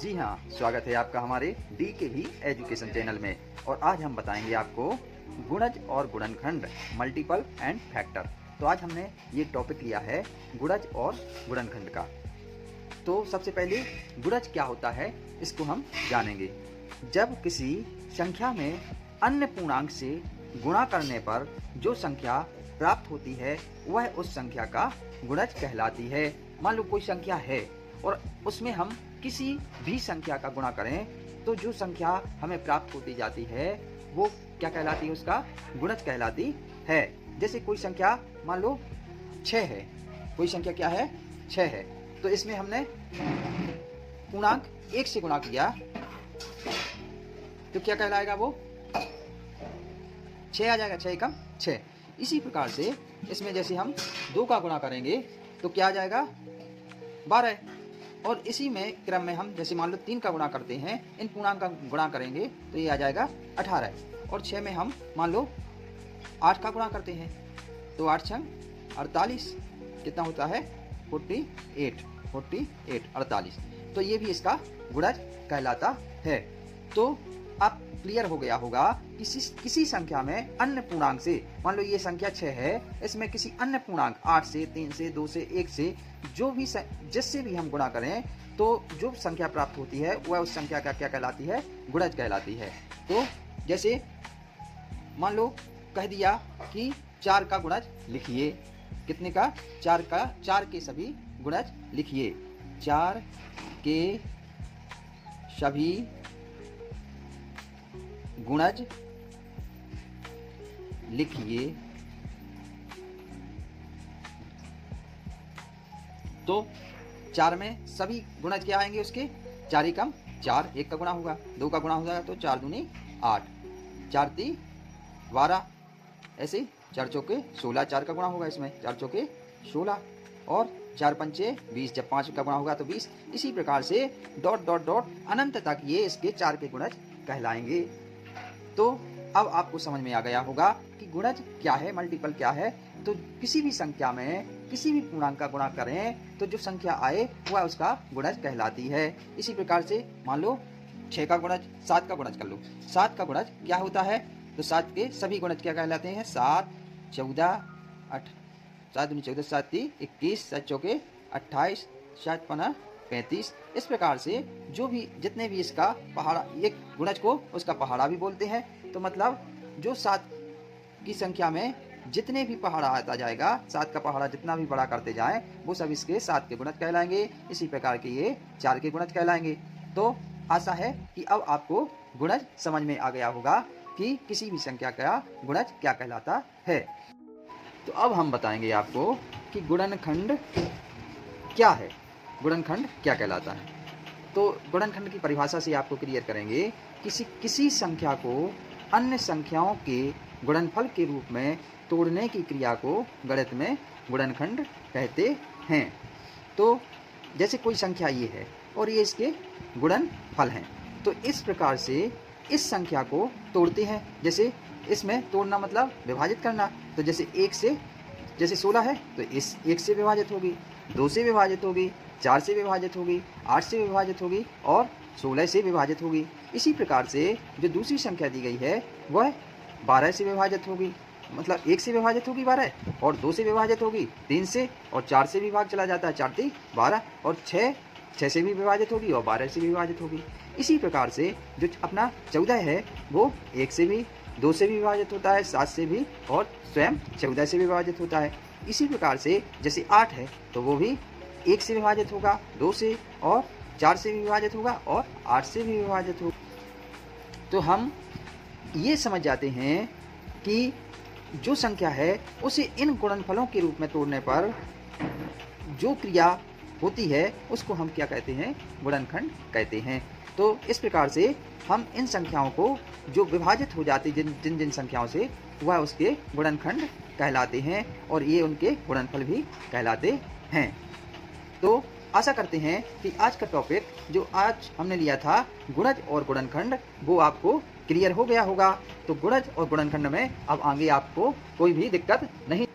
जी हाँ, स्वागत है आपका हमारे DKV एजुकेशन चैनल में। और आज हम बताएंगे आपको गुणज और गुणनखंड, मल्टीपल एंड फैक्टर। तो आज हमने ये टॉपिक लिया है गुणज और गुणनखंड का। तो सबसे पहले गुणज क्या होता है इसको हम जानेंगे। जब किसी संख्या में अन्य पूर्णांक से गुणा करने पर जो संख्या प्राप्त होती है वह उस संख्या का गुणज कहलाती है। मान लो कोई संख्या है और उसमें हम किसी भी संख्या का गुणा करें तो जो संख्या हमें प्राप्त होती जाती है वो क्या कहलाती है, उसका गुणज कहलाती है। जैसे कोई संख्या मान लो 6 है, कोई संख्या क्या है 6 है, तो इसमें हमने पूर्णांक 1 से गुणा किया तो क्या कहलाएगा, वो 6 आ जाएगा, 6 एकम 6। इसी प्रकार से इसमें जैसे हम 2 का गुणा करेंगे तो क्या आ जाएगा 12। और इसी में क्रम में हम जैसे मान लो 3 का गुणा करते हैं, इन पूर्णांक का गुणा करेंगे तो ये आ जाएगा 18। और 6 में हम मान लो 8 का गुणा करते हैं तो 8 छंग 48, कितना होता है 48, 48। तो ये भी इसका गुणज कहलाता है। तो अब क्लियर हो गया होगा कि किसी संख्या में अन्य पूर्णांक से, मान लो ये संख्या 6 है, इसमें किसी अन्य पूर्णांक 8 से, 3 से, 2 से, 1 से, जो भी जिससे भी हम गुणा करें तो जो संख्या प्राप्त होती है वह उस संख्या का क्या कहलाती है, गुणज कहलाती है। तो जैसे मान लो कह दिया कि 4 का गुणज लिखिए, कितने का 4 का, 4 के सभी गुणज लिखिए, 4 के सभी गुणज लिखिए। तो 4 में सभी गुणज क्या आएंगे उसके, 4 एकम 4, 1 का गुणा होगा, 2 का गुणा हो जाएगा तो 4 दूनी 8, 4 ती 12, ऐसे 4 चौके 16, 4 का गुणा होगा इसमें, 4 चौके 16, और 4 पंचे 20, जब 5 का गुणा होगा तो 20। इसी प्रकार से डॉट डॉट डॉट अनंत तक ये इसके 4 के गुणज कहलाएंगे। तो अब आपको समझ में आ गया होगा कि गुणज क्या है, मल्टीपल क्या है। तो किसी भी संख्या में किसी भी पूर्णांक का गुणा करें तो जो संख्या आए वह उसका गुणज कहलाती है। इसी प्रकार से मान लो 6 का गुणज, 7 का गुणज कर लो, 7 का गुणज क्या होता है, तो 7 के सभी गुणज क्या कहलाते हैं, 7, 14, 8, 7 दूनी 14, 7 ती 21, 7 चौके 28, 7 पना 35। इस प्रकार से जो भी जितने भी इसका पहाड़ा, एक गुणज को उसका पहाड़ा भी बोलते हैं। तो मतलब जो 7 की संख्या में जितने भी पहाड़ा आता जाएगा, 7 का पहाड़ा जितना भी बड़ा करते जाएं वो सब इसके 7 के गुणज कहलाएंगे। इसी प्रकार के ये 4 के गुणज कहलाएंगे। तो आशा है कि अब आपको गुणज समझ में आ गया होगा कि किसी भी संख्या का गुणज क्या कहलाता है। तो अब हम बताएंगे आपको कि गुणनखंड क्या है, गुणनखंड क्या कहलाता है। तो गुणनखंड की परिभाषा से आपको क्लियर करेंगे, किसी संख्या को अन्य संख्याओं के गुणनफल के रूप में तोड़ने की क्रिया को गणित में गुणनखंड कहते हैं। तो जैसे कोई संख्या ये है और ये इसके गुणनफल हैं, तो इस प्रकार से इस संख्या को तोड़ते हैं। जैसे इसमें तोड़ना मतलब विभाजित करना। तो जैसे 1 से, जैसे 16 है तो इस 1 से विभाजित होगी, 2 से विभाजित होगी, 4 से विभाजित होगी, 8 से विभाजित होगी और 16 से विभाजित होगी। इसी प्रकार से जो दूसरी संख्या दी गई है वह 12 से विभाजित होगी, मतलब 1 से विभाजित होगी 12, और 2 से विभाजित होगी 3 से, और 4 से भी भाग चला जाता है, 4 ती 12, और 6 से भी विभाजित होगी और 12 से भी विभाजित होगी। इसी प्रकार से जो अपना 14 है वो 1 से भी, 2 से भी विभाजित होता है, 7 से भी, और स्वयं 14 से विभाजित होता है। इसी प्रकार से जैसे 8 है तो वो भी 1 से विभाजित होगा, 2 से, और 4 से भी विभाजित होगा, और 8 से भी विभाजित होगा। तो हम ये समझ जाते हैं कि जो संख्या है उसे इन गुणनफलों के रूप में तोड़ने पर जो क्रिया होती है उसको हम क्या कहते हैं, गुणनखंड कहते हैं। तो इस प्रकार से हम इन संख्याओं को जो विभाजित हो जाती जिन जिन संख्याओं से, वह उसके गुणनखंड कहलाते हैं और ये उनके गुणनफल भी कहलाते हैं। तो आशा करते हैं कि आज का टॉपिक जो आज हमने लिया था गुणज और गुणनखंड, वो आपको क्लियर हो गया होगा। तो गुणज और गुणनखंड में अब आगे आपको कोई भी दिक्कत नहीं